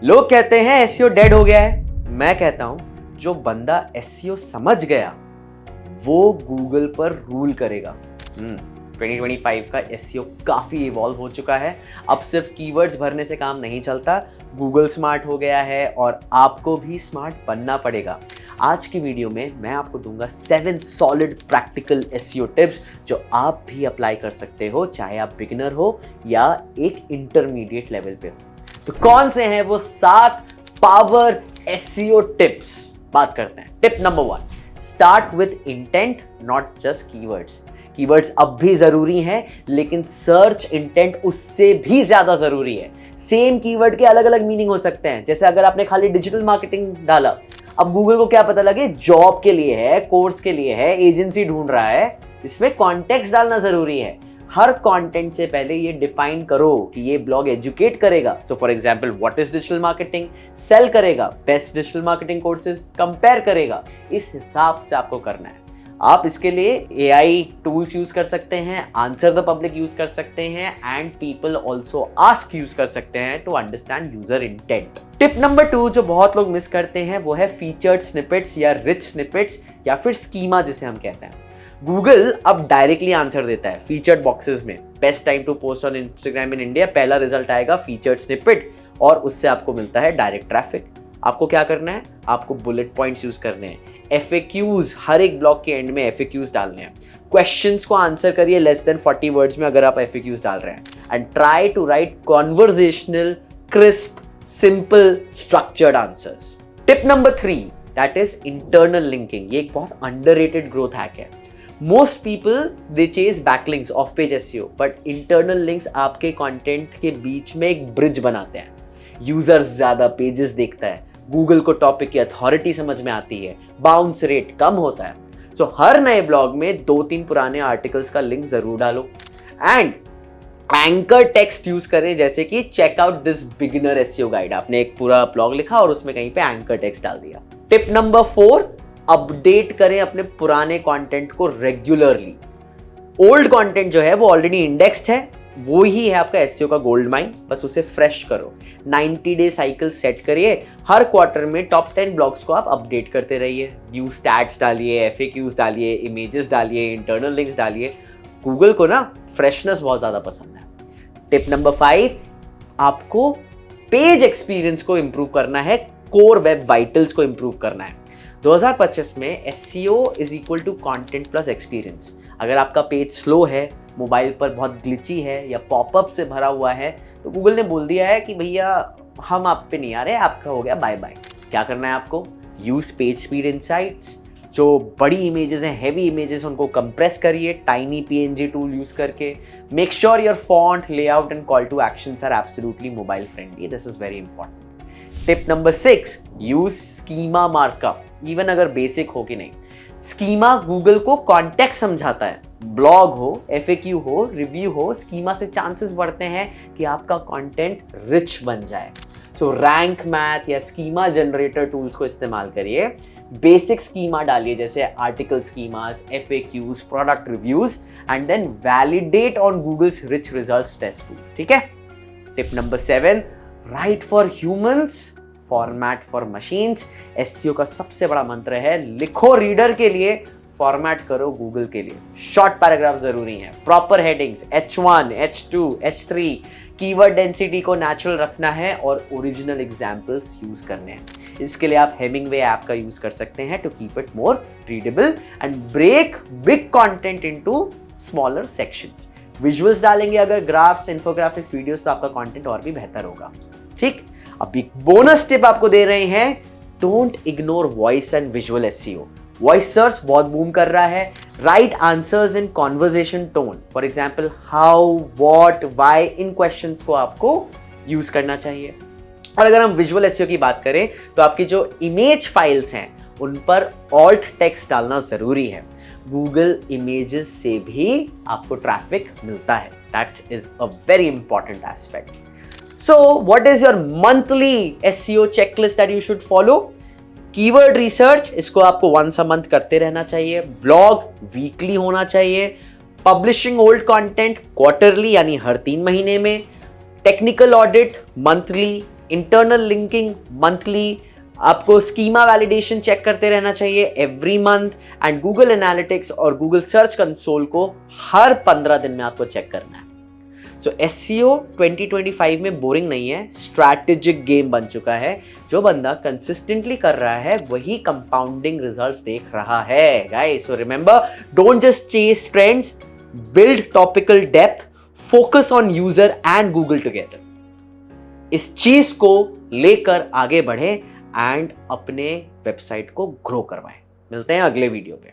लोग कहते हैं एसईओ डेड हो गया है। मैं कहता हूं जो बंदा एसईओ समझ गया वो गूगल पर रूल करेगा। 2025 का एसईओ काफी इवॉल्व हो चुका है। अब सिर्फ कीवर्ड्स भरने से काम नहीं चलता, गूगल स्मार्ट हो गया है और आपको भी स्मार्ट बनना पड़ेगा। आज की वीडियो में मैं आपको दूंगा 7 सॉलिड प्रैक्टिकल एसईओ टिप्स जो आप भी अप्लाई कर सकते हो, चाहे आप बिगिनर हो या एक इंटरमीडिएट लेवल पे हो। तो कौन से हैं वो 7 पावर एसईओ टिप्स, बात करते हैं। Tip number 1, start with intent not just keywords. Keywords अब भी जरूरी हैं, लेकिन सर्च इंटेंट उससे भी ज्यादा जरूरी है। सेम कीवर्ड के अलग अलग मीनिंग हो सकते हैं। जैसे अगर आपने खाली डिजिटल मार्केटिंग डाला, अब गूगल को क्या पता लगे जॉब के लिए है, कोर्स के लिए है, एजेंसी ढूंढ रहा है। इसमें कॉन्टेक्स्ट डालना जरूरी है। हर कंटेंट से पहले ये डिफाइन करो कि ये ब्लॉग एजुकेट करेगा। So for example, what is digital marketing, sell करेगा, best digital marketing courses, compare करेगा। इस हिसाब से आपको करना है। आप इसके लिए एआई टूल्स यूज कर सकते हैं, आंसर द पब्लिक यूज कर सकते हैं and people also ask use कर सकते हैं to understand user intent. Tip number 2 जो बहुत लोग मिस करते हैं वो है फीचर्ड स्निपेट्स या रिच स्निपेट्स या फिर स्कीमा जिसे हम कहते हैं। गूगल अब डायरेक्टली आंसर देता है फीचर्ड बॉक्सेस में। Best time to post on Instagram in India, पहला रिजल्ट आएगा फीचर्ड स्निपेट और उससे आपको मिलता है डायरेक्ट ट्रैफिक। आपको क्या करना है, आपको बुलेट पॉइंट्स यूज करने हैं। FAQs, हर एक ब्लॉग के एंड में FAQs डालने हैं। क्वेश्चंस को आंसर करिए लेस देन 40 वर्ड्स में अगर आप FAQs डाल रहे हैं। And try to write conversational, crisp, simple, structured answers. Tip number 3 that is internal linking. ये एक बहुत अंडररेटेड ग्रोथ हैक है। Most people they chase backlinks, off page SEO, but internal links आपके कंटेंट के बीच में एक ब्रिज बनाते हैं। यूजर ज्यादा पेजेस देखता है, गूगल को टॉपिक की अथॉरिटी समझ में आती है, बाउंस रेट कम होता है। सो हर नए ब्लॉग में 2-3 पुराने आर्टिकल्स का लिंक जरूर डालो एंड एंकर टेक्स्ट यूज करें, जैसे कि check out this beginner SEO guide. आपने एक पूरा ब्लॉग लिखा और उसमें कहीं पे एंकर टेक्स्ट डाल दिया। टिप नंबर 4, अपडेट करें अपने पुराने कंटेंट को रेगुलरली। ओल्ड कंटेंट जो है वो ऑलरेडी इंडेक्स्ड है, वो ही है आपका एसईओ का गोल्ड माइन, बस उसे फ्रेश करो। 90 डे साइकिल सेट करिए। हर क्वार्टर में टॉप 10 ब्लॉग्स को आप अपडेट करते रहिए। न्यू स्टैट्स डालिए, FAQs डालिए, इमेजेस डालिए, इंटरनल लिंक्स डालिए। गूगल को ना फ्रेशनेस बहुत ज्यादा पसंद है। टिप नंबर 5, आपको पेज एक्सपीरियंस को इंप्रूव करना है, कोर वेब वाइटल्स को इंप्रूव करना है। 2025 में SEO is equal to content plus experience. अगर आपका पेज स्लो है, मोबाइल पर बहुत ग्लिची है या पॉपअप से भरा हुआ है, तो गूगल ने बोल दिया है कि भैया हम आप पे नहीं आ रहे, आपका हो गया बाय बाय। क्या करना है आपको, यूज पेज स्पीड इनसाइट्स। जो बड़ी इमेजेस हैं, हैवी इमेजेस, उनको कंप्रेस करिए टाइनी PNG टूल यूज करके। Make sure your font, layout and call to actions are absolutely mobile friendly. This is very important. Tip number 6, use schema markup, even अगर basic हो कि नहीं। Schema Google को context समझाता है। Blog हो, FAQ हो, रिव्यू हो, स्कीमा से चांसेस बढ़ते हैं कि आपका कंटेंट रिच बन जाए। सो रैंक मैथ या स्कीमा जनरेटर टूल्स को इस्तेमाल करिए। बेसिक स्कीमा डालिए जैसे article schemas, FAQs, product reviews and then validate on Google's rich results test tool. ठीक है। Tip number 7, write for humans, format for machines. SEO का सबसे बड़ा मंत्र है लिखो रीडर के लिए, फॉर्मेट करो गूगल के लिए। शॉर्ट पैराग्राफ जरूरी हैं, proper headings, H1, H2, H3, keyword density को नेचुरल रखना है और ओरिजिनल एग्जांपल्स यूज करने हैं। इसके लिए आप हेमिंगवे ऐप का यूज कर सकते हैं to keep it more readable and break big content into smaller sections. Visuals डालेंगे अगर, ग्राफ्स, इन्फोग्राफिक्स, वीडियोस, तो आपका कंटेंट और भी बेहतर होगा। ठीक। अब एक बोनस टिप आपको दे रहे हैं, don't ignore voice and visual SEO. Voice search बहुत बूम कर रहा है। Right answers in conversation tone, for example how, what, why, in questions को आपको यूज करना चाहिए। और अगर हम विजुअल एसईओ की बात करें तो आपकी जो इमेज फाइल्स हैं उन पर ऑल्ट टेक्स्ट डालना जरूरी है। गूगल इमेजेस से भी आपको ट्रैफिक मिलता है। That is a very important aspect. So what is your monthly SEO checklist that you should follow? Keyword research, इसको आपको once a month करते रहना चाहिए। ब्लॉग वीकली होना चाहिए। पब्लिशिंग ओल्ड कंटेंट क्वार्टरली यानी हर 3 महीने में। Technical audit monthly, internal linking monthly, आपको स्कीमा वैलिडेशन चेक करते रहना चाहिए every month, and Google analytics और गूगल सर्च कंसोल को हर 15 दिन में आपको चेक करना है। सो एसईओ 2025 में बोरिंग नहीं है, स्ट्रैटेजिक गेम बन चुका है। जो बंदा कंसिस्टेंटली कर रहा है वही कंपाउंडिंग रिजल्ट्स देख रहा है guys. So remember, don't just chase trends, build topical depth, focus on user and Google together. इस चीज को लेकर आगे बढ़े एंड अपने वेबसाइट को ग्रो करवाएं। मिलते हैं अगले वीडियो में।